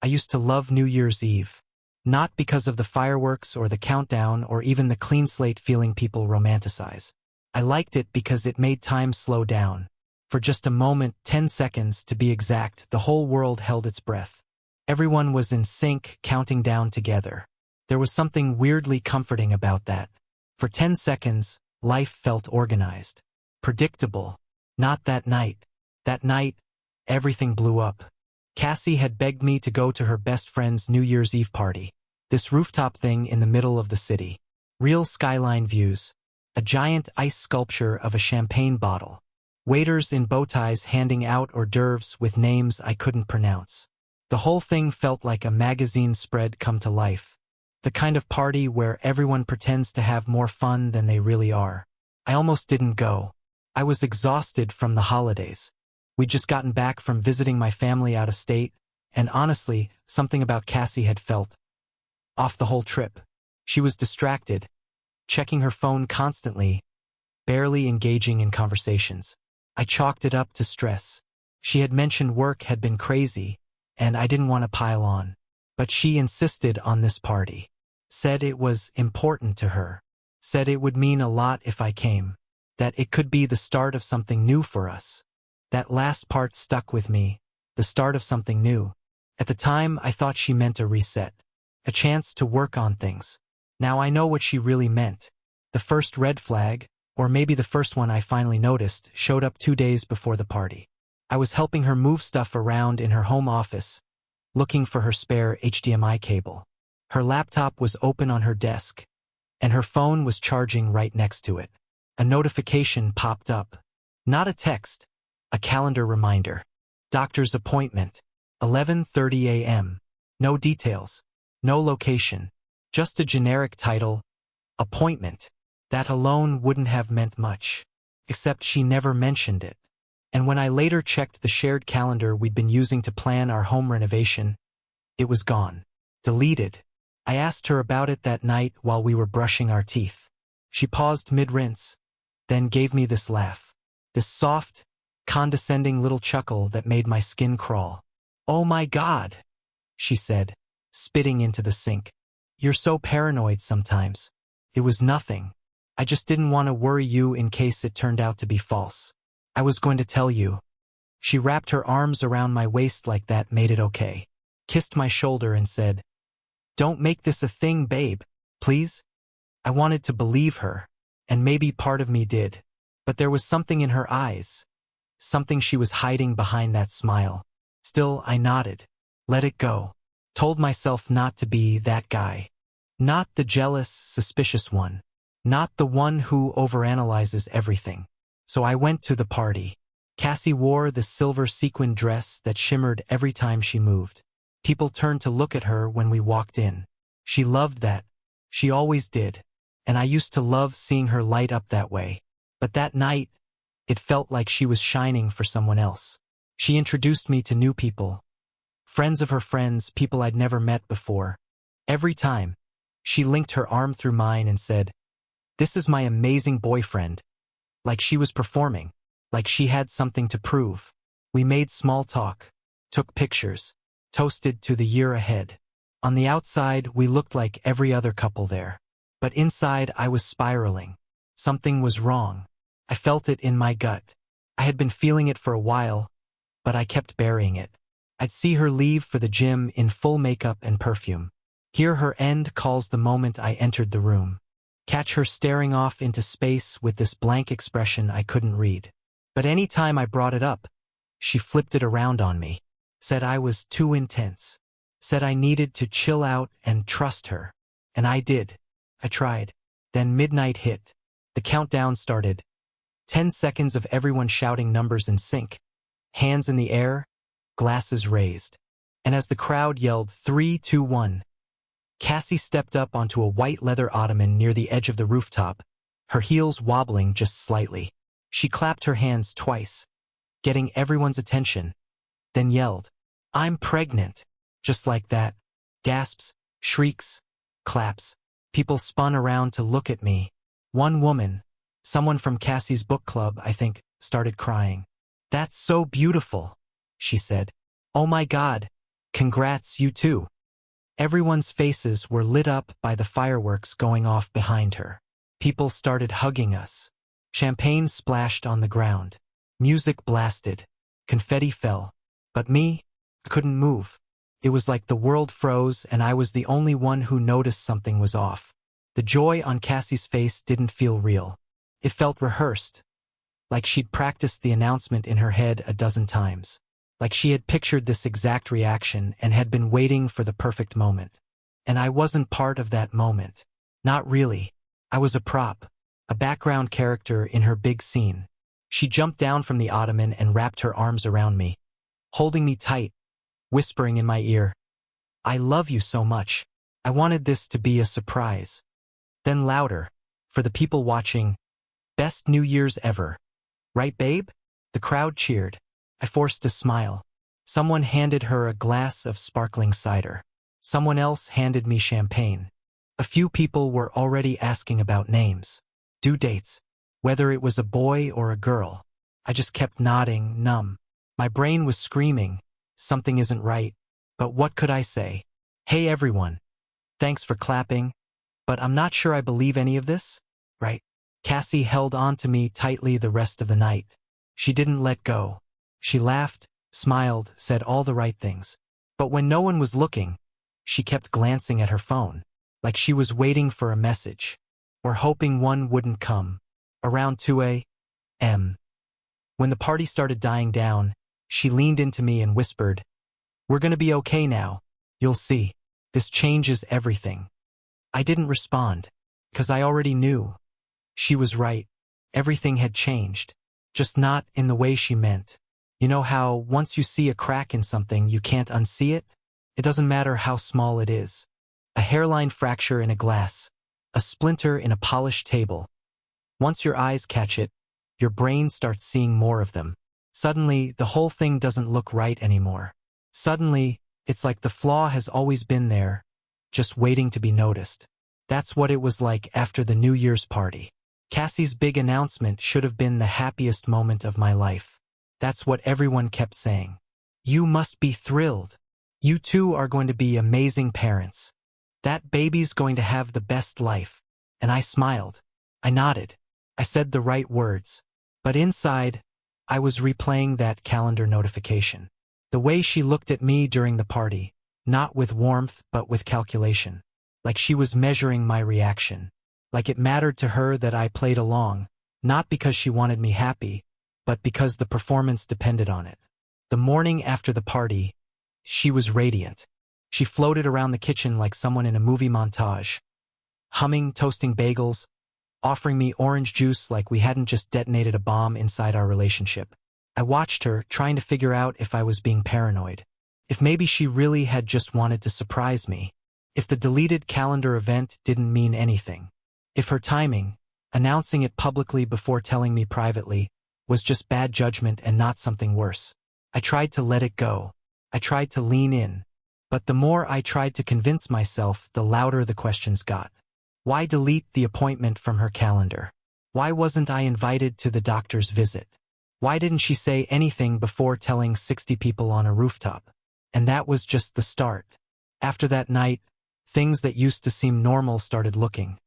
I used to love New Year's Eve. Not because of the fireworks or the countdown or even the clean slate feeling people romanticize. I liked it because it made time slow down. For just a moment, 10 seconds to be exact, the whole world held its breath. Everyone was in sync, counting down together. There was something weirdly comforting about that. For 10 seconds, life felt organized. Predictable. Not that night. That night, everything blew up. Cassie had begged me to go to her best friend's New Year's Eve party. This rooftop thing in the middle of the city. Real skyline views. A giant ice sculpture of a champagne bottle. Waiters in bow ties handing out hors d'oeuvres with names I couldn't pronounce. The whole thing felt like a magazine spread come to life. The kind of party where everyone pretends to have more fun than they really are. I almost didn't go. I was exhausted from the holidays. We'd just gotten back from visiting my family out of state, and honestly, something about Cassie had felt off the whole trip. She was distracted, checking her phone constantly, barely engaging in conversations. I chalked it up to stress. She had mentioned work had been crazy, and I didn't want to pile on. But she insisted on this party. Said it was important to her. Said it would mean a lot if I came. That it could be the start of something new for us. That last part stuck with me. The start of something new. At the time, I thought she meant a reset. A chance to work on things. Now I know what she really meant. The first red flag, or maybe the first one I finally noticed, showed up 2 days before the party. I was helping her move stuff around in her home office, looking for her spare HDMI cable. Her laptop was open on her desk, and her phone was charging right next to it. A notification popped up. Not a text, a calendar reminder. Doctor's appointment, 11:30 a.m. No details, no location, just a generic title, appointment. That alone wouldn't have meant much, except she never mentioned it. And when I later checked the shared calendar we'd been using to plan our home renovation, it was gone. Deleted. I asked her about it that night while we were brushing our teeth. She paused mid-rinse, then gave me this laugh. This soft, condescending little chuckle that made my skin crawl. "Oh my God," she said, spitting into the sink. "You're so paranoid sometimes." It was nothing. I just didn't want to worry you in case it turned out to be false. I was going to tell you. She wrapped her arms around my waist like that made it okay. Kissed my shoulder and said, "Don't make this a thing, babe, please." I wanted to believe her, and maybe part of me did. But there was something in her eyes. Something she was hiding behind that smile. Still, I nodded. Let it go. Told myself not to be that guy. Not the jealous, suspicious one. Not the one who overanalyzes everything. So I went to the party. Cassie wore the silver sequin dress that shimmered every time she moved. People turned to look at her when we walked in. She loved that. She always did. And I used to love seeing her light up that way. But that night, it felt like she was shining for someone else. She introduced me to new people. Friends of her friends, people I'd never met before. Every time, she linked her arm through mine and said, "This is my amazing boyfriend." Like she was performing. Like she had something to prove. We made small talk. Took pictures. Toasted to the year ahead. On the outside, we looked like every other couple there. But inside, I was spiraling. Something was wrong. I felt it in my gut. I had been feeling it for a while, but I kept burying it. I'd see her leave for the gym in full makeup and perfume. Hear her end calls the moment I entered the room. Catch her staring off into space with this blank expression I couldn't read. But any time I brought it up, she flipped it around on me. Said I was too intense. Said I needed to chill out and trust her. And I did. I tried. Then midnight hit. The countdown started. 10 seconds of everyone shouting numbers in sync. Hands in the air, glasses raised. And as the crowd yelled 3, 2, 1, Cassie stepped up onto a white leather ottoman near the edge of the rooftop, her heels wobbling just slightly. She clapped her hands twice, getting everyone's attention, then yelled, "I'm pregnant." Just like that. Gasps, shrieks, claps. People spun around to look at me. One woman, someone from Cassie's book club, I think, started crying. "That's so beautiful," she said. "Oh my God, Congrats, you too. Everyone's faces were lit up by the fireworks going off behind her. People started hugging us. Champagne splashed on the ground. Music blasted. Confetti fell. But me, I couldn't move. It was like the world froze and I was the only one who noticed something was off. The joy on Cassie's face didn't feel real. It felt rehearsed, like she'd practiced the announcement in her head a dozen times. Like she had pictured this exact reaction and had been waiting for the perfect moment. And I wasn't part of that moment. Not really. I was a prop, a background character in her big scene. She jumped down from the ottoman and wrapped her arms around me, holding me tight, whispering in my ear, "I love you so much." I wanted this to be a surprise. Then louder, for the people watching, "Best New Year's ever. Right, babe?" The crowd cheered. I forced a smile. Someone handed her a glass of sparkling cider. Someone else handed me champagne. A few people were already asking about names, due dates, whether it was a boy or a girl. I just kept nodding, numb. My brain was screaming, something isn't right. But what could I say? Hey everyone. Thanks for clapping. But I'm not sure I believe any of this, right? Cassie held on to me tightly the rest of the night. She didn't let go. She laughed, smiled, said all the right things. But when no one was looking, she kept glancing at her phone, like she was waiting for a message, or hoping one wouldn't come. Around 2 a.m. When the party started dying down, she leaned into me and whispered, "We're gonna be okay now. You'll see. This changes everything." I didn't respond, 'cause I already knew. She was right. Everything had changed, just not in the way she meant. You know how, once you see a crack in something, you can't unsee it? It doesn't matter how small it is. A hairline fracture in a glass, a splinter in a polished table. Once your eyes catch it, your brain starts seeing more of them. Suddenly, the whole thing doesn't look right anymore. Suddenly, it's like the flaw has always been there, just waiting to be noticed. That's what it was like after the New Year's party. Cassie's big announcement should have been the happiest moment of my life. That's what everyone kept saying. You must be thrilled. You two are going to be amazing parents. That baby's going to have the best life. And I smiled. I nodded. I said the right words. But inside, I was replaying that calendar notification. The way she looked at me during the party, not with warmth but with calculation. Like she was measuring my reaction. Like it mattered to her that I played along, not because she wanted me happy, but because the performance depended on it. The morning after the party, she was radiant. She floated around the kitchen like someone in a movie montage, humming, toasting bagels, offering me orange juice like we hadn't just detonated a bomb inside our relationship. I watched her, trying to figure out if I was being paranoid. If maybe she really had just wanted to surprise me. If the deleted calendar event didn't mean anything. If her timing, announcing it publicly before telling me privately, was just bad judgment and not something worse. I tried to let it go. I tried to lean in. But the more I tried to convince myself, the louder the questions got. Why delete the appointment from her calendar? Why wasn't I invited to the doctor's visit? Why didn't she say anything before telling 60 people on a rooftop? And that was just the start. After that night, things that used to seem normal started looking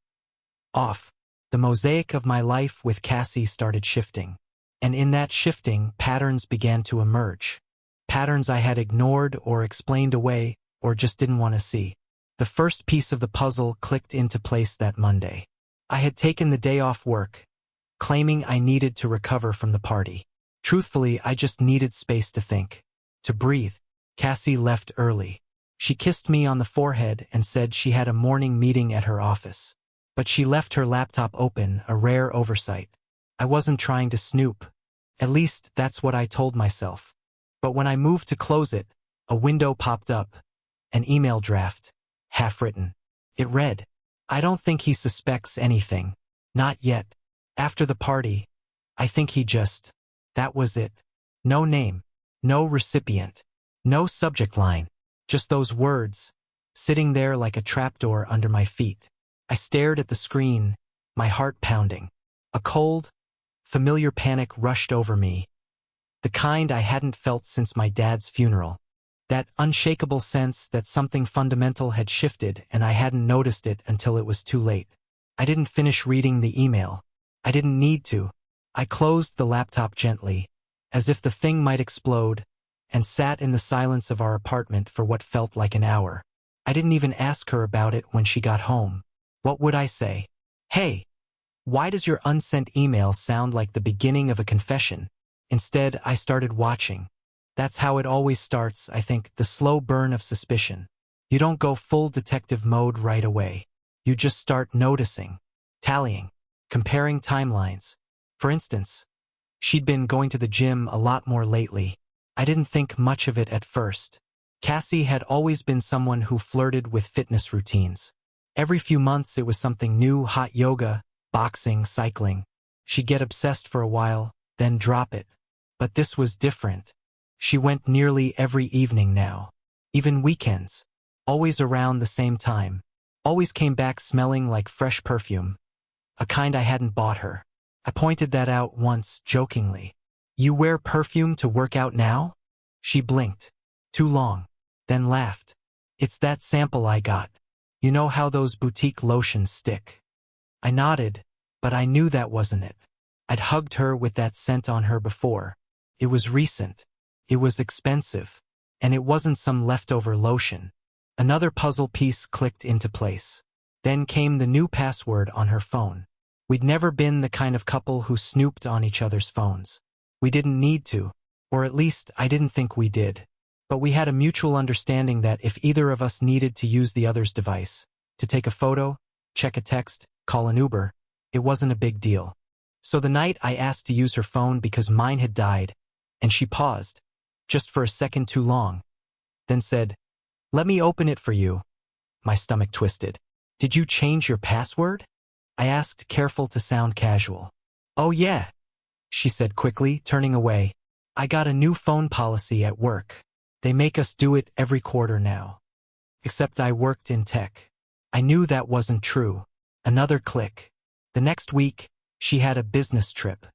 off. The mosaic of my life with Cassie started shifting. And in that shifting, patterns began to emerge. Patterns I had ignored or explained away or just didn't want to see. The first piece of the puzzle clicked into place that Monday. I had taken the day off work, claiming I needed to recover from the party. Truthfully, I just needed space to think, to breathe. Cassie left early. She kissed me on the forehead and said she had a morning meeting at her office. But she left her laptop open, a rare oversight. I wasn't trying to snoop. At least, that's what I told myself. But when I moved to close it, a window popped up. An email draft, half-written. It read, "I don't think he suspects anything. Not yet. After the party, I think he just..." That was it. No name. No recipient. No subject line. Just those words, sitting there like a trapdoor under my feet. I stared at the screen, my heart pounding. A cold, familiar panic rushed over me. The kind I hadn't felt since my dad's funeral. That unshakable sense that something fundamental had shifted and I hadn't noticed it until it was too late. I didn't finish reading the email. I didn't need to. I closed the laptop gently, as if the thing might explode, and sat in the silence of our apartment for what felt like an hour. I didn't even ask her about it when she got home. What would I say? Hey, why does your unsent email sound like the beginning of a confession? Instead, I started watching. That's how it always starts, I think, the slow burn of suspicion. You don't go full detective mode right away. You just start noticing, tallying, comparing timelines. For instance, she'd been going to the gym a lot more lately. I didn't think much of it at first. Cassie had always been someone who flirted with fitness routines. Every few months it was something new: hot yoga, boxing, cycling. She'd get obsessed for a while, then drop it. But this was different. She went nearly every evening now. Even weekends. Always around the same time. Always came back smelling like fresh perfume. A kind I hadn't bought her. I pointed that out once, jokingly. You wear perfume to work out now? She blinked. Too long. Then laughed. It's that sample I got. You know how those boutique lotions stick? I nodded, but I knew that wasn't it. I'd hugged her with that scent on her before. It was recent. It was expensive. And it wasn't some leftover lotion. Another puzzle piece clicked into place. Then came the new password on her phone. We'd never been the kind of couple who snooped on each other's phones. We didn't need to, or at least I didn't think we did. But we had a mutual understanding that if either of us needed to use the other's device, to take a photo, check a text, call an Uber, it wasn't a big deal. So the night I asked to use her phone because mine had died, and she paused, just for a second too long, then said, "Let me open it for you." My stomach twisted. "Did you change your password?" I asked, careful to sound casual. "Oh yeah," she said quickly, turning away. "I got a new phone policy at work. They make us do it every quarter now." Except I worked in tech. I knew that wasn't true. Another click. The next week, she had a business trip.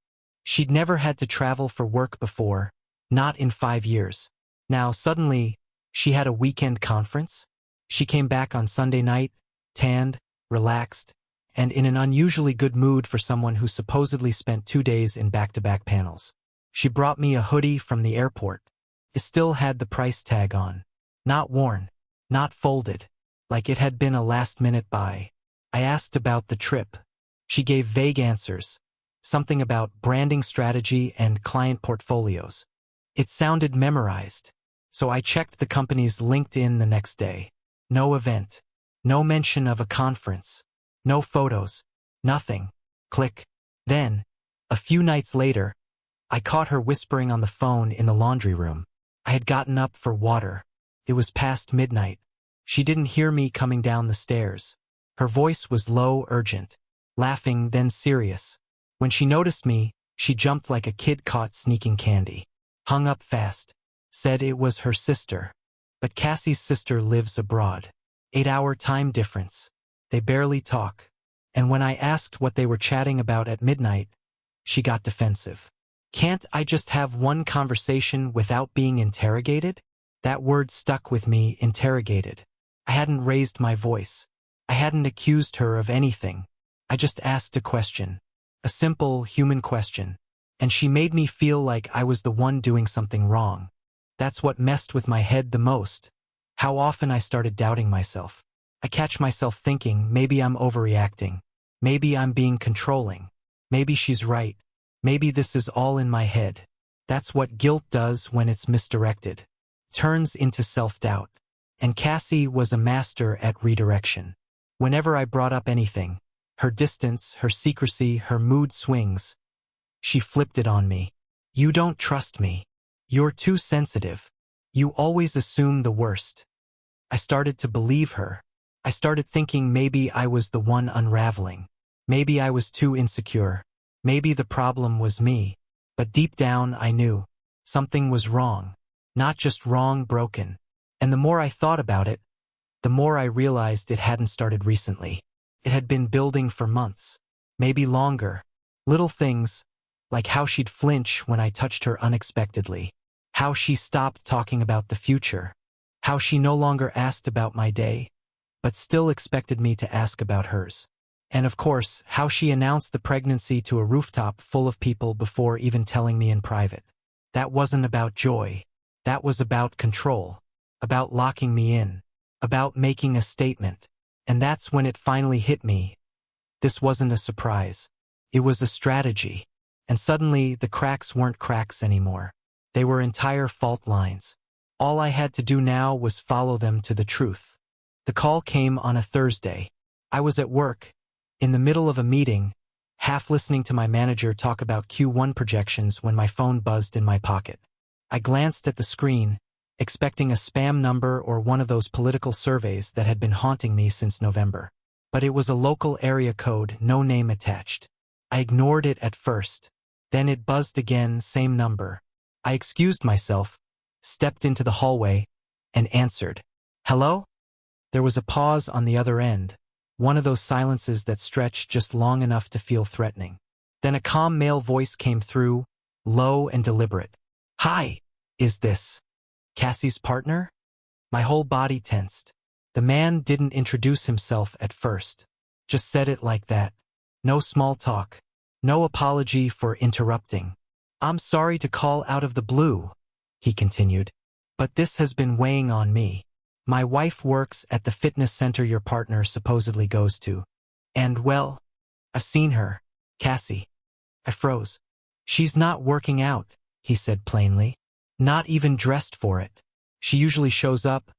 She'd never had to travel for work before, not in 5 years. Now, suddenly, she had a weekend conference. She came back on Sunday night, tanned, relaxed, and in an unusually good mood for someone who supposedly spent 2 days in back-to-back panels. She brought me a hoodie from the airport. It still had the price tag on. Not worn, not folded, like it had been a last-minute buy. I asked about the trip. She gave vague answers, something about branding strategy and client portfolios. It sounded memorized, so I checked the company's LinkedIn the next day. No event, no mention of a conference, no photos, nothing. Click. Then, a few nights later, I caught her whispering on the phone in the laundry room. I had gotten up for water. It was past midnight. She didn't hear me coming down the stairs. Her voice was low, urgent, laughing, then serious. When she noticed me, she jumped like a kid caught sneaking candy. Hung up fast. Said it was her sister. But Cassie's sister lives abroad. 8-hour time difference. They barely talk. And when I asked what they were chatting about at midnight, she got defensive. Can't I just have one conversation without being interrogated? That word stuck with me, interrogated. I hadn't raised my voice. I hadn't accused her of anything. I just asked a question. A simple, human question. And she made me feel like I was the one doing something wrong. That's what messed with my head the most. How often I started doubting myself. I catch myself thinking, maybe I'm overreacting. Maybe I'm being controlling. Maybe she's right. Maybe this is all in my head. That's what guilt does when it's misdirected. Turns into self-doubt. And Cassie was a master at redirection. Whenever I brought up anything, her distance, her secrecy, her mood swings, she flipped it on me. You don't trust me. You're too sensitive. You always assume the worst. I started to believe her. I started thinking maybe I was the one unraveling. Maybe I was too insecure. Maybe the problem was me. But deep down I knew. Something was wrong. Not just wrong, broken. And the more I thought about it, the more I realized it hadn't started recently. It had been building for months. Maybe longer. Little things, like how she'd flinch when I touched her unexpectedly. How she stopped talking about the future. How she no longer asked about my day, but still expected me to ask about hers. And of course, how she announced the pregnancy to a rooftop full of people before even telling me in private. That wasn't about joy. That was about control. About locking me in. About making a statement. And that's when it finally hit me. This wasn't a surprise. It was a strategy. And suddenly, the cracks weren't cracks anymore. They were entire fault lines. All I had to do now was follow them to the truth. The call came on a Thursday. I was at work, in the middle of a meeting, half listening to my manager talk about Q1 projections when my phone buzzed in my pocket. I glanced at the screen, expecting a spam number or one of those political surveys that had been haunting me since November. But it was a local area code, no name attached. I ignored it at first. Then it buzzed again, same number. I excused myself, stepped into the hallway, and answered. Hello? There was a pause on the other end, one of those silences that stretch just long enough to feel threatening. Then a calm male voice came through, low and deliberate. Hi, is this Cassie's partner? My whole body tensed. The man didn't introduce himself at first. Just said it like that. No small talk. No apology for interrupting. I'm sorry to call out of the blue, he continued, but this has been weighing on me. My wife works at the fitness center your partner supposedly goes to. And well, I've seen her, Cassie. I froze. She's not working out, he said plainly. Not even dressed for it. She usually shows up,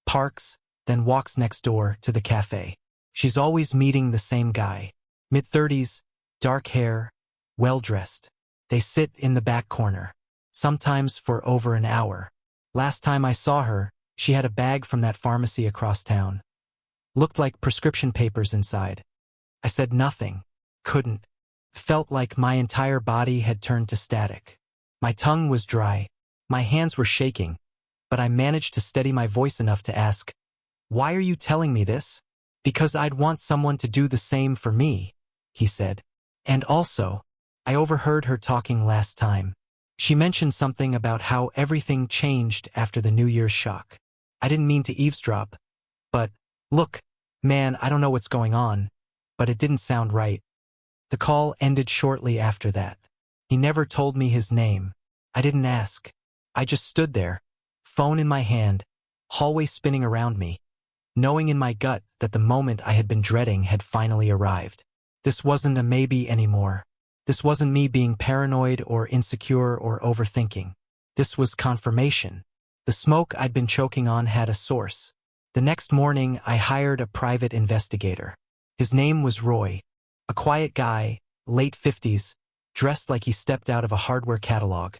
parks, then walks next door to the cafe. She's always meeting the same guy. Mid-30s, dark hair, well-dressed. They sit in the back corner, sometimes for over an hour. Last time I saw her, she had a bag from that pharmacy across town. Looked like prescription papers inside. I said nothing. Couldn't. Felt like my entire body had turned to static. My tongue was dry. My hands were shaking. But I managed to steady my voice enough to ask, "Why are you telling me this?" "Because I'd want someone to do the same for me," he said. "And also, I overheard her talking last time. She mentioned something about how everything changed after the New Year's shock. I didn't mean to eavesdrop, but, look, man, I don't know what's going on, but it didn't sound right." The call ended shortly after that. He never told me his name. I didn't ask. I just stood there, phone in my hand, hallway spinning around me, knowing in my gut that the moment I had been dreading had finally arrived. This wasn't a maybe anymore. This wasn't me being paranoid or insecure or overthinking. This was confirmation. The smoke I'd been choking on had a source. The next morning, I hired a private investigator. His name was Roy. A quiet guy, late 50s, dressed like he stepped out of a hardware catalog.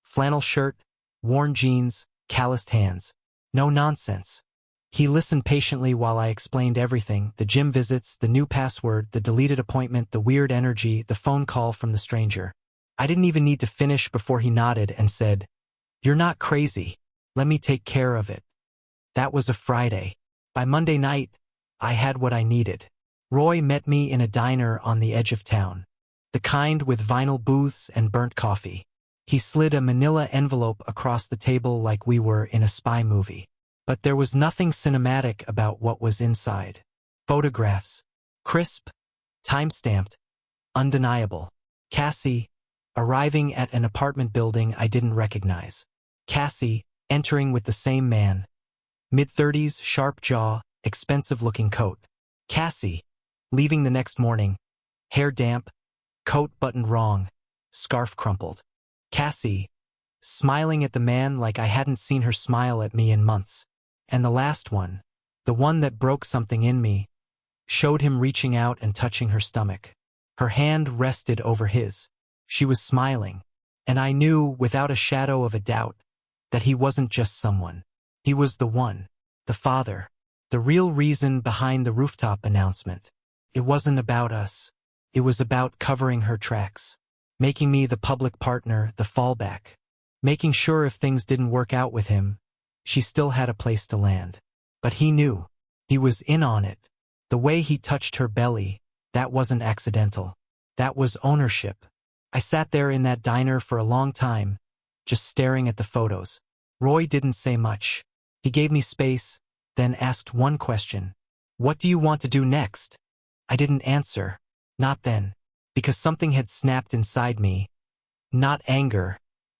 Flannel shirt, worn jeans, calloused hands. No nonsense. He listened patiently while I explained everything, the gym visits, the new password, the deleted appointment, the weird energy, the phone call from the stranger. I didn't even need to finish before he nodded and said, "You're not crazy. Let me take care of it." That was a Friday. By Monday night, I had what I needed. Roy met me in a diner on the edge of town. The kind with vinyl booths and burnt coffee. He slid a manila envelope across the table like we were in a spy movie. But there was nothing cinematic about what was inside. Photographs. Crisp. Time-stamped. Undeniable. Cassie, arriving at an apartment building I didn't recognize. Cassie, entering with the same man. Mid-30s, sharp jaw, expensive-looking coat. Cassie, leaving the next morning. Hair damp, coat buttoned wrong, scarf crumpled. Cassie, smiling at the man like I hadn't seen her smile at me in months. And the last one, the one that broke something in me, showed him reaching out and touching her stomach. Her hand rested over his. She was smiling. And I knew, without a shadow of a doubt, that he wasn't just someone. He was the one, the father, the real reason behind the rooftop announcement. It wasn't about us. It was about covering her tracks, making me the public partner, the fallback, making sure if things didn't work out with him, she still had a place to land. But he knew. He was in on it. The way he touched her belly, that wasn't accidental. That was ownership. I sat there in that diner for a long time, just staring at the photos. Roy didn't say much. He gave me space, then asked one question. What do you want to do next? I didn't answer. Not then. Because something had snapped inside me. Not anger.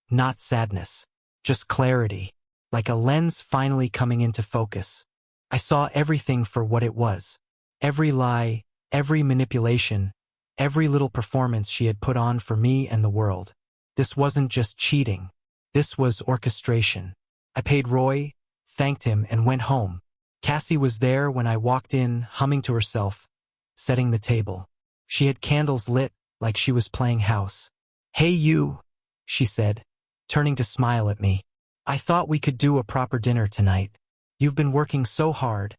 Not sadness. Just clarity. Like a lens finally coming into focus. I saw everything for what it was. Every lie, every manipulation, every little performance she had put on for me and the world. This wasn't just cheating. This was orchestration. I paid Roy, thanked him, and went home. Cassie was there when I walked in, humming to herself, setting the table. She had candles lit, like she was playing house. Hey you, she said, turning to smile at me. I thought we could do a proper dinner tonight. You've been working so hard,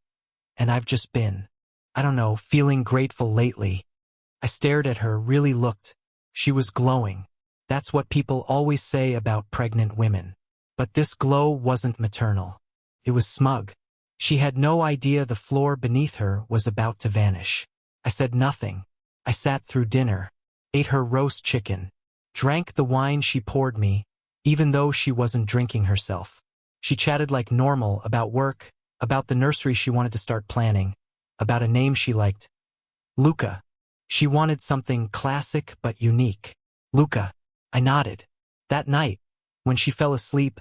and I've just been, I don't know, feeling grateful lately. I stared at her, really looked. She was glowing. That's what people always say about pregnant women. But this glow wasn't maternal. It was smug. She had no idea the floor beneath her was about to vanish. I said nothing. I sat through dinner, ate her roast chicken, drank the wine she poured me, even though she wasn't drinking herself. She chatted like normal about work, about the nursery she wanted to start planning, about a name she liked. Luca. She wanted something classic but unique. Luca. I nodded. That night, when she fell asleep,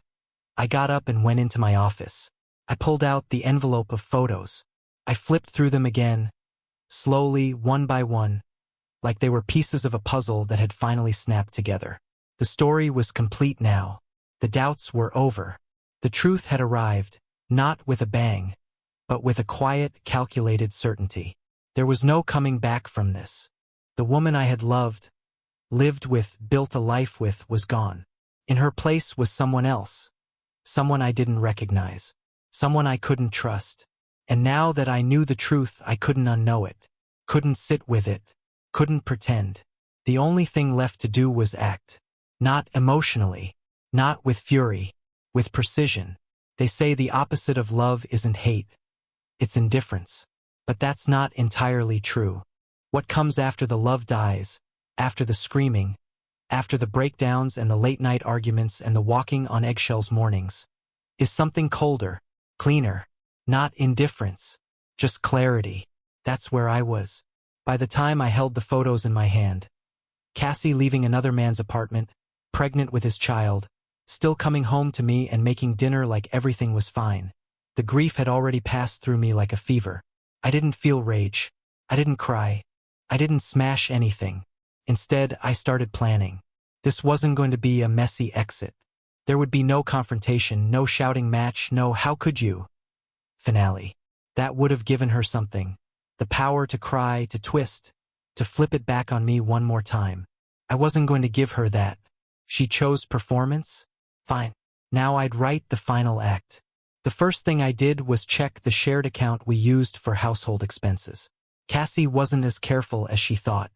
I got up and went into my office. I pulled out the envelope of photos. I flipped through them again, slowly, one by one, like they were pieces of a puzzle that had finally snapped together. The story was complete now. The doubts were over. The truth had arrived, not with a bang, but with a quiet, calculated certainty. There was no coming back from this. The woman I had loved, lived with, built a life with, was gone. In her place was someone else. Someone I didn't recognize. Someone I couldn't trust. And now that I knew the truth, I couldn't unknow it. Couldn't sit with it. Couldn't pretend. The only thing left to do was act. Not emotionally. Not with fury. With precision. They say the opposite of love isn't hate. It's indifference. But that's not entirely true. What comes after the love dies, after the screaming, after the breakdowns and the late-night arguments and the walking on eggshells mornings, is something colder, cleaner. Not indifference, just clarity. That's where I was. By the time I held the photos in my hand, Cassie leaving another man's apartment, pregnant with his child, still coming home to me and making dinner like everything was fine. The grief had already passed through me like a fever. I didn't feel rage. I didn't cry. I didn't smash anything. Instead, I started planning. This wasn't going to be a messy exit. There would be no confrontation, no shouting match, no "how could you" finale. That would have given her something. The power to cry, to twist, to flip it back on me one more time. I wasn't going to give her that. She chose performance? Fine. Now I'd write the final act. The first thing I did was check the shared account we used for household expenses. Cassie wasn't as careful as she thought.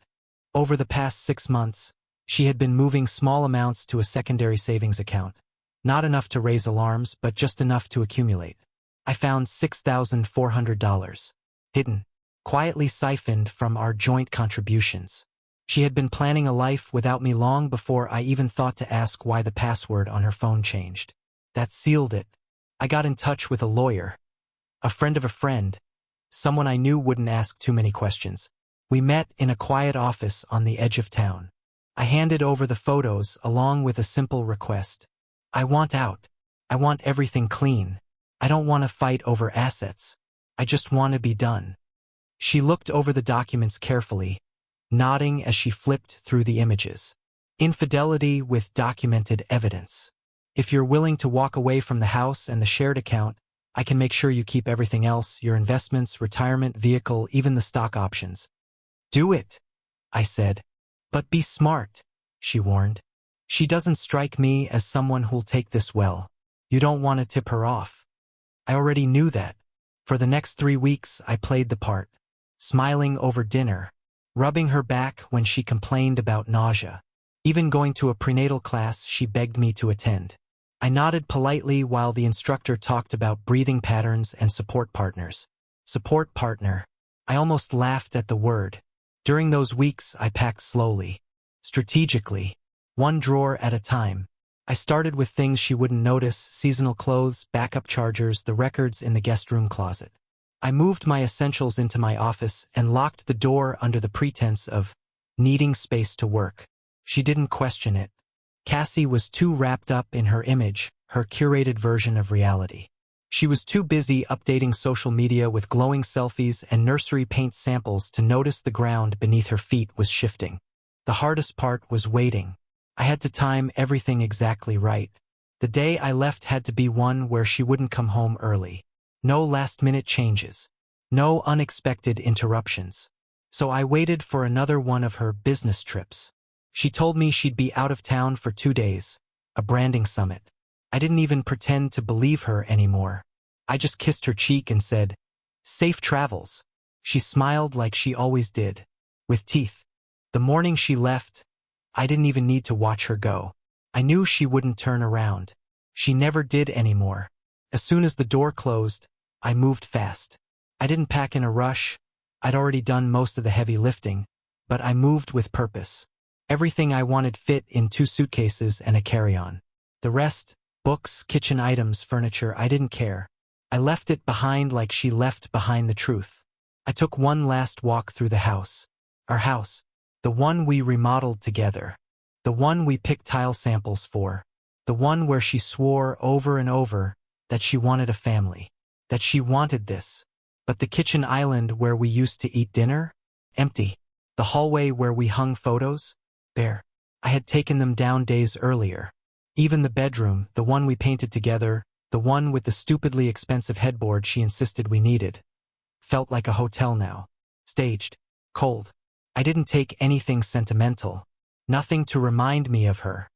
Over the past 6 months, she had been moving small amounts to a secondary savings account. Not enough to raise alarms, but just enough to accumulate. I found $6,400. Hidden. Quietly siphoned from our joint contributions. She had been planning a life without me long before I even thought to ask why the password on her phone changed. That sealed it. I got in touch with a lawyer. A friend of a friend. Someone I knew wouldn't ask too many questions. We met in a quiet office on the edge of town. I handed over the photos along with a simple request. I want out. I want everything clean. I don't want to fight over assets. I just want to be done. She looked over the documents carefully, nodding as she flipped through the images. Infidelity with documented evidence. If you're willing to walk away from the house and the shared account, I can make sure you keep everything else, your investments, retirement, vehicle, even the stock options. Do it, I said. But be smart, she warned. She doesn't strike me as someone who'll take this well. You don't want to tip her off. I already knew that. For the next 3 weeks, I played the part. Smiling over dinner, rubbing her back when she complained about nausea. Even going to a prenatal class she begged me to attend. I nodded politely while the instructor talked about breathing patterns and support partners. Support partner. I almost laughed at the word. During those weeks, I packed slowly, strategically, one drawer at a time. I started with things she wouldn't notice: seasonal clothes, backup chargers, the records in the guest room closet. I moved my essentials into my office and locked the door under the pretense of needing space to work. She didn't question it. Cassie was too wrapped up in her image, her curated version of reality. She was too busy updating social media with glowing selfies and nursery paint samples to notice the ground beneath her feet was shifting. The hardest part was waiting. I had to time everything exactly right. The day I left had to be one where she wouldn't come home early. No last-minute changes. No unexpected interruptions. So I waited for another one of her business trips. She told me she'd be out of town for 2 days, a branding summit. I didn't even pretend to believe her anymore. I just kissed her cheek and said, "Safe travels." She smiled like she always did, with teeth. The morning she left, I didn't even need to watch her go. I knew she wouldn't turn around. She never did anymore. As soon as the door closed, I moved fast. I didn't pack in a rush. I'd already done most of the heavy lifting, but I moved with purpose. Everything I wanted fit in 2 suitcases and a carry-on. The rest, books, kitchen items, furniture, I didn't care. I left it behind like she left behind the truth. I took one last walk through the house. Our house. The one we remodeled together. The one we picked tile samples for. The one where she swore over and over that she wanted a family. That she wanted this. But the kitchen island where we used to eat dinner? Empty. The hallway where we hung photos? Bare. I had taken them down days earlier. Even the bedroom, the one we painted together, the one with the stupidly expensive headboard she insisted we needed, felt like a hotel now. Staged. Cold. I didn't take anything sentimental. Nothing to remind me of her.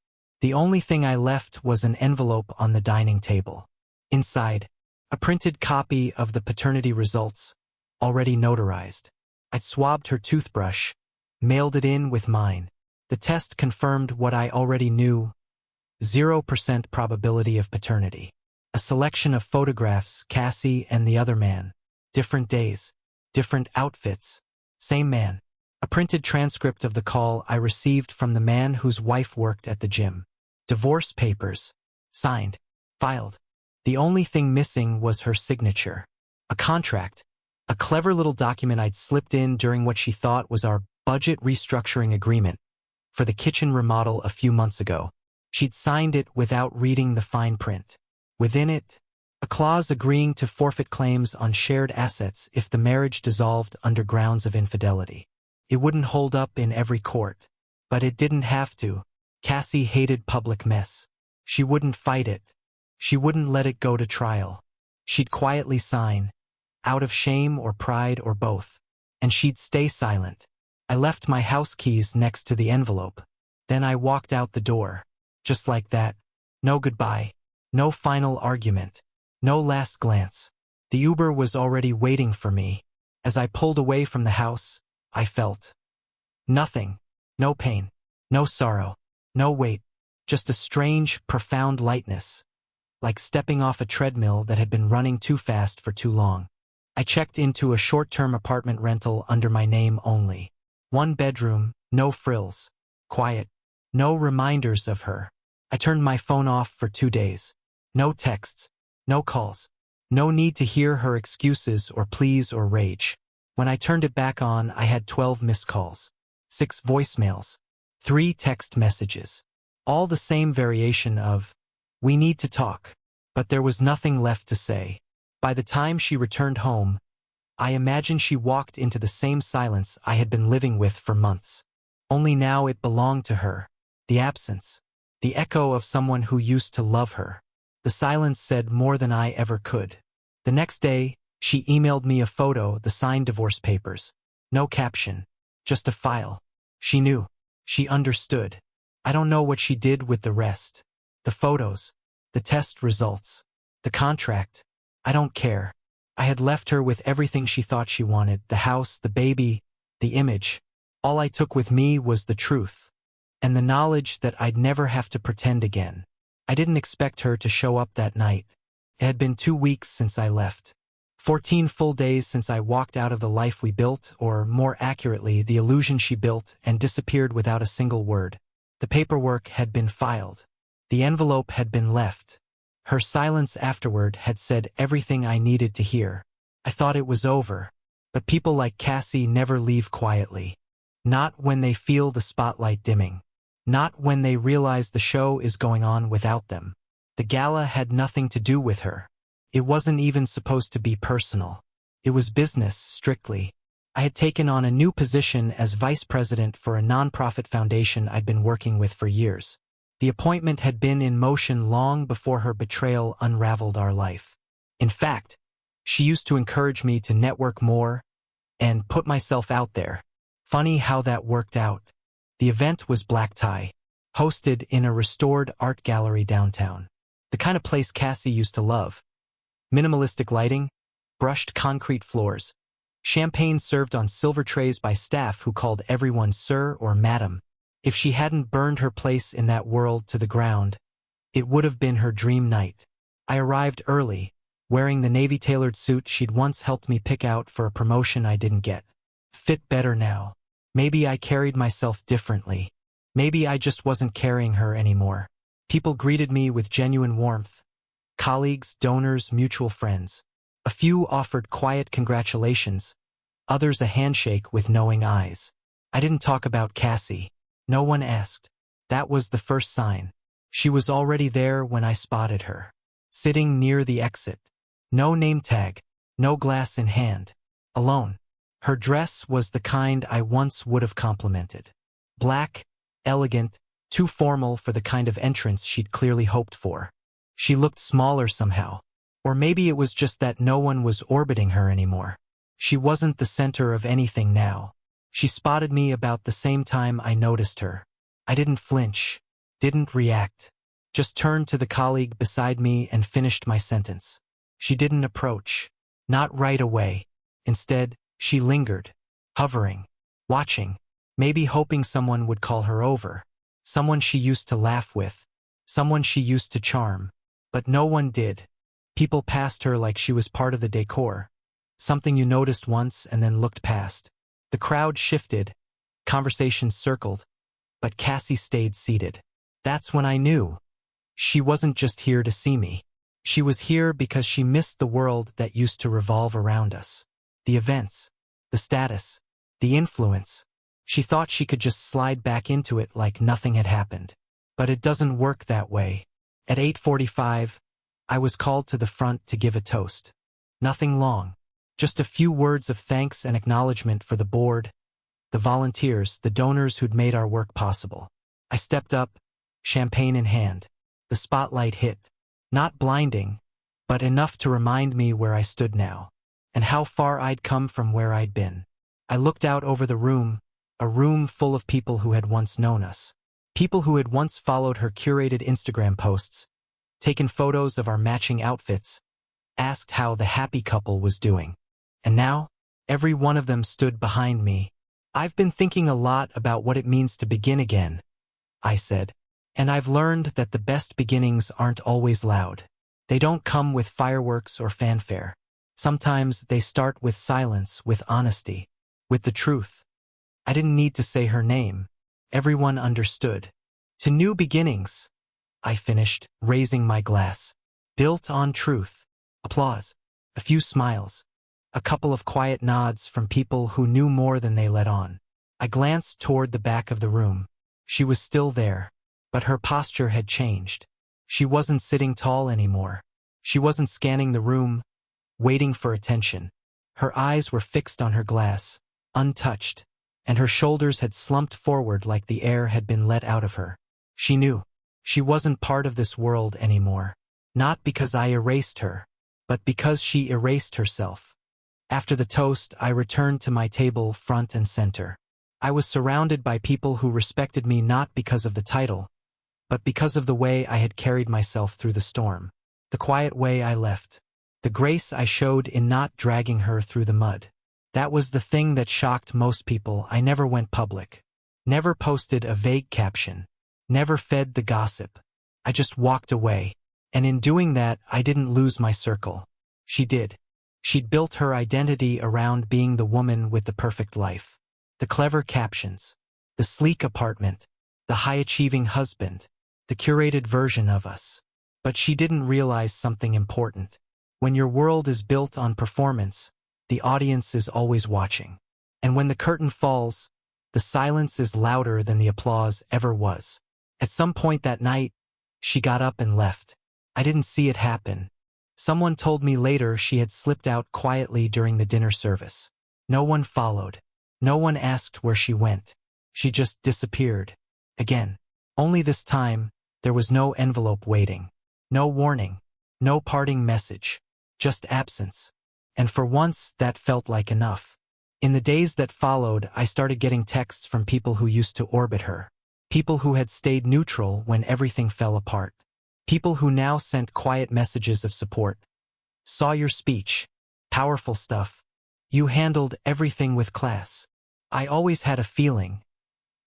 The only thing I left was an envelope on the dining table. Inside, a printed copy of the paternity results, already notarized. I'd swabbed her toothbrush, mailed it in with mine. The test confirmed what I already knew: 0% probability of paternity. A selection of photographs, Cassie and the other man. Different days, different outfits, same man. A printed transcript of the call I received from the man whose wife worked at the gym. Divorce papers. Signed. Filed. The only thing missing was her signature. A contract. A clever little document I'd slipped in during what she thought was our budget restructuring agreement for the kitchen remodel a few months ago. She'd signed it without reading the fine print. Within it, a clause agreeing to forfeit claims on shared assets if the marriage dissolved under grounds of infidelity. It wouldn't hold up in every court, but it didn't have to. Cassie hated public mess. She wouldn't fight it. She wouldn't let it go to trial. She'd quietly sign, out of shame or pride or both, and she'd stay silent. I left my house keys next to the envelope. Then I walked out the door. Just like that. No goodbye. No final argument. No last glance. The Uber was already waiting for me. As I pulled away from the house, I felt nothing. No pain. No sorrow. No weight. Just a strange, profound lightness. Like stepping off a treadmill that had been running too fast for too long. I checked into a short-term apartment rental under my name only. 1 bedroom, no frills. Quiet. No reminders of her. I turned my phone off for 2 days. No texts. No calls. No need to hear her excuses or pleas or rage. When I turned it back on, I had 12 missed calls, 6 voicemails, 3 text messages. All the same variation of, "We need to talk." But there was nothing left to say. By the time she returned home, I imagined she walked into the same silence I had been living with for months. Only now it belonged to her. The absence. The echo of someone who used to love her. The silence said more than I ever could. The next day, she emailed me a photo, the signed divorce papers. No caption. Just a file. She knew. She understood. I don't know what she did with the rest. The photos. The test results. The contract. I don't care. I had left her with everything she thought she wanted. The house, the baby, the image. All I took with me was the truth. And the knowledge that I'd never have to pretend again. I didn't expect her to show up that night. It had been 2 weeks since I left. 14 full days since I walked out of the life we built, or more accurately, the illusion she built, and disappeared without a single word. The paperwork had been filed. The envelope had been left. Her silence afterward had said everything I needed to hear. I thought it was over. But people like Cassie never leave quietly. Not when they feel the spotlight dimming. Not when they realize the show is going on without them. The gala had nothing to do with her. It wasn't even supposed to be personal. It was business, strictly. I had taken on a new position as vice president for a nonprofit foundation I'd been working with for years. The appointment had been in motion long before her betrayal unraveled our life. In fact, she used to encourage me to network more and put myself out there. Funny how that worked out. The event was black tie, hosted in a restored art gallery downtown. The kind of place Cassie used to love. Minimalistic lighting, brushed concrete floors, champagne served on silver trays by staff who called everyone sir or madam. If she hadn't burned her place in that world to the ground, it would have been her dream night. I arrived early, wearing the navy-tailored suit she'd once helped me pick out for a promotion I didn't get. Fit better now. Maybe I carried myself differently. Maybe I just wasn't carrying her anymore. People greeted me with genuine warmth. Colleagues, donors, mutual friends. A few offered quiet congratulations, others a handshake with knowing eyes. I didn't talk about Cassie. No one asked. That was the first sign. She was already there when I spotted her. Sitting near the exit. No name tag, no glass in hand. Alone. Her dress was the kind I once would have complimented. Black, elegant, too formal for the kind of entrance she'd clearly hoped for. She looked smaller somehow. Or maybe it was just that no one was orbiting her anymore. She wasn't the center of anything now. She spotted me about the same time I noticed her. I didn't flinch, didn't react. Just turned to the colleague beside me and finished my sentence. She didn't approach. Not right away. Instead, she lingered, hovering, watching, maybe hoping someone would call her over. Someone she used to laugh with. Someone she used to charm. But no one did. People passed her like she was part of the decor. Something you noticed once and then looked past. The crowd shifted. Conversations circled. But Cassie stayed seated. That's when I knew. She wasn't just here to see me. She was here because she missed the world that used to revolve around us. The events. The status. The influence. She thought she could just slide back into it like nothing had happened. But it doesn't work that way. At 8:45, I was called to the front to give a toast. Nothing long. Just a few words of thanks and acknowledgement for the board, the volunteers, the donors who'd made our work possible. I stepped up, champagne in hand. The spotlight hit. Not blinding, but enough to remind me where I stood now, and how far I'd come from where I'd been. I looked out over the room, a room full of people who had once known us. People who had once followed her curated Instagram posts, taken photos of our matching outfits, asked how the happy couple was doing. And now, every one of them stood behind me. I've been thinking a lot about what it means to begin again, I said. And I've learned that the best beginnings aren't always loud. They don't come with fireworks or fanfare. Sometimes they start with silence, with honesty, with the truth. I didn't need to say her name. Everyone understood. To new beginnings, I finished, raising my glass. Built on truth. Applause. A few smiles. A couple of quiet nods from people who knew more than they let on. I glanced toward the back of the room. She was still there, but her posture had changed. She wasn't sitting tall anymore. She wasn't scanning the room, waiting for attention. Her eyes were fixed on her glass, untouched, and her shoulders had slumped forward like the air had been let out of her. She knew. She wasn't part of this world anymore. Not because I erased her, but because she erased herself. After the toast, I returned to my table front and center. I was surrounded by people who respected me not because of the title, but because of the way I had carried myself through the storm. The quiet way I left. The grace I showed in not dragging her through the mud. That was the thing that shocked most people. I never went public. Never posted a vague caption. Never fed the gossip. I just walked away. And in doing that, I didn't lose my circle. She did. She'd built her identity around being the woman with the perfect life. The clever captions. The sleek apartment. The high-achieving husband. the curated version of us. But she didn't realize something important. When your world is built on performance, the audience is always watching. And when the curtain falls, the silence is louder than the applause ever was. At some point that night, she got up and left. I didn't see it happen. Someone told me later she had slipped out quietly during the dinner service. No one followed. No one asked where she went. She just disappeared. Again. Only this time, there was no envelope waiting. No warning. No parting message. Just absence. And for once, that felt like enough. In the days that followed, I started getting texts from people who used to orbit her. People who had stayed neutral when everything fell apart. People who now sent quiet messages of support. Saw your speech. Powerful stuff. You handled everything with class. I always had a feeling,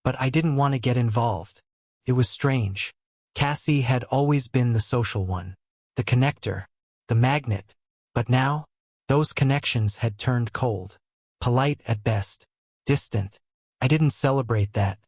but I didn't want to get involved. It was strange. Cassie had always been the social one, the connector, the magnet, but now, those connections had turned cold. Polite at best, distant. I didn't celebrate that,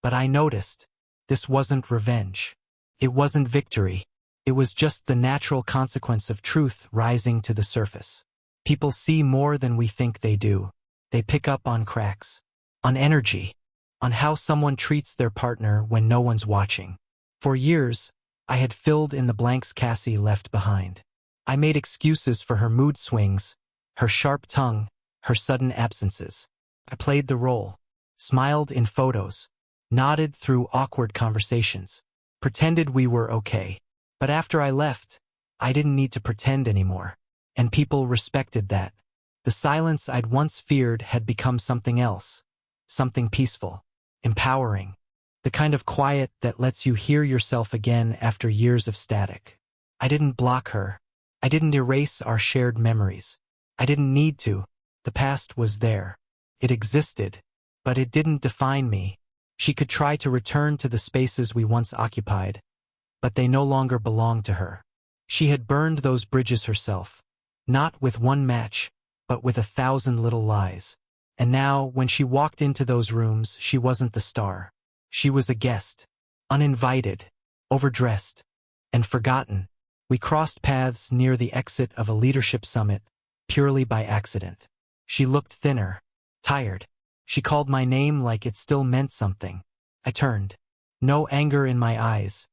but I noticed. This wasn't revenge. It wasn't victory. It was just the natural consequence of truth rising to the surface. People see more than we think they do. They pick up on cracks, on energy, on how someone treats their partner when no one's watching. For years, I had filled in the blanks Cassie left behind. I made excuses for her mood swings, her sharp tongue, her sudden absences. I played the role, smiled in photos, nodded through awkward conversations, pretended we were okay. But after I left, I didn't need to pretend anymore. And people respected that. The silence I'd once feared had become something else. Something peaceful, empowering. The kind of quiet that lets you hear yourself again after years of static. I didn't block her. I didn't erase our shared memories. I didn't need to. The past was there. It existed, but it didn't define me. She could try to return to the spaces we once occupied, but they no longer belonged to her. She had burned those bridges herself. Not with one match, but with 1,000 little lies. And now, when she walked into those rooms, she wasn't the star. She was a guest, uninvited, overdressed, and forgotten. We crossed paths near the exit of a leadership summit, purely by accident. She looked thinner, tired. She called my name like it still meant something. I turned. No anger in my eyes,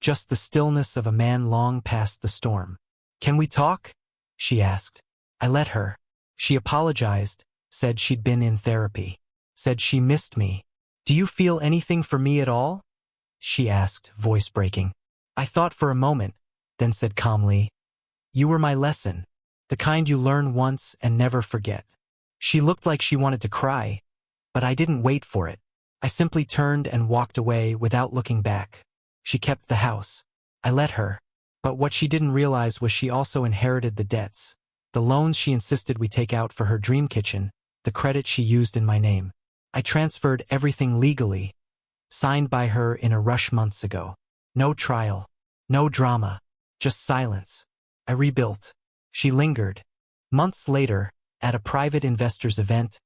just the stillness of a man long past the storm. "Can we talk?" she asked. I let her. She apologized, said she'd been in therapy, said she missed me. "Do you feel anything for me at all?" she asked, voice breaking. I thought for a moment, then said calmly, "You were my lesson, the kind you learn once and never forget." She looked like she wanted to cry, but I didn't wait for it. I simply turned and walked away without looking back. She kept the house. I let her. But what she didn't realize was she also inherited the debts, the loans she insisted we take out for her dream kitchen, the credit she used in my name. I transferred everything legally, signed by her in a rush months ago. No trial, no drama, just silence. I rebuilt. She lingered. Months later, at a private investors event,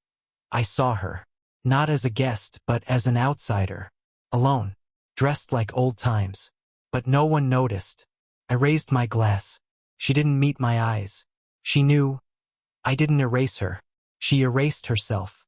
I saw her, not as a guest but as an outsider, alone, dressed like old times. But no one noticed. I raised my glass. She didn't meet my eyes. She knew. I didn't erase her. She erased herself.